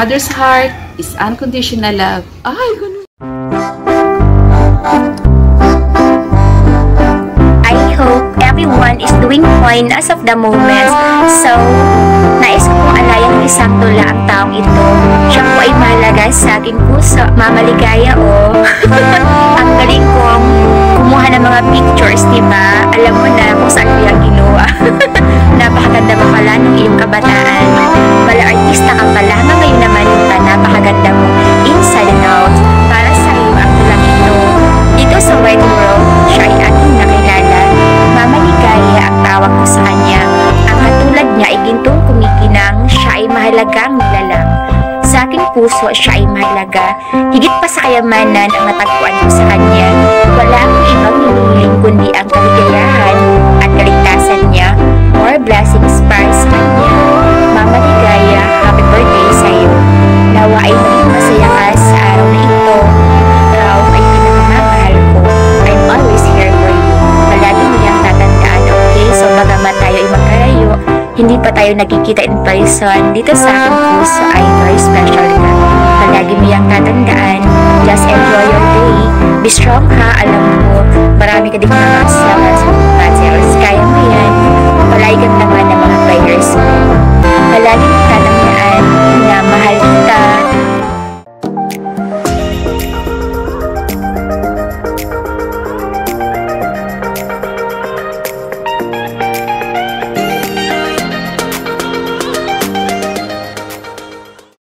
mother's heart is unconditional love. Ay, ganun. I hope everyone is doing fine as of the moment. So, nais ko pong alayan ng isakto lang ang taong ito. Siya po ay mahalaga sa aking puso. Mamaligaya, oh. Ang galing kong kumuha ng mga pictures, diba? Alam mo na kung saan ko yung ginawa. Napakaganda mo pala ng iyong kabataan. Pala artista ka pala. Hanggang ngayon naman ka, napakaganda mo. Inside and out. Para sa iyo ang tulang ito. Dito sa White World, siya ay aking nakilala. Mamaligaya ang tawag ko sa kanya. Ang katulad niya ay gintong kumikinang. Siya ay mahalagang nilalang. Sa aking puso, siya ay mahalaga. Higit pa sa kayamanan ang natagpuan ko sa kanya. Wala akong ibang hinihiling kundi ang kaligayahan at kaligtasan niya. More blessings para sa kanya. Mamaligaya, happy birthday sa iyo. Nawa ay maging masaya ka sa araw na ito. Ikaw ay pinakamamahal ko. I'm always here for you. Palagi mo niyang tatandaan, okay? So bagamat tayo ay magkalayo, hindi pa tayo nagkikita in person, dito sa aking puso ay very special ka. Palagi mo niyang tatandaan. Just enjoy your day. Be strong ha, alam mo. Marami ka din mga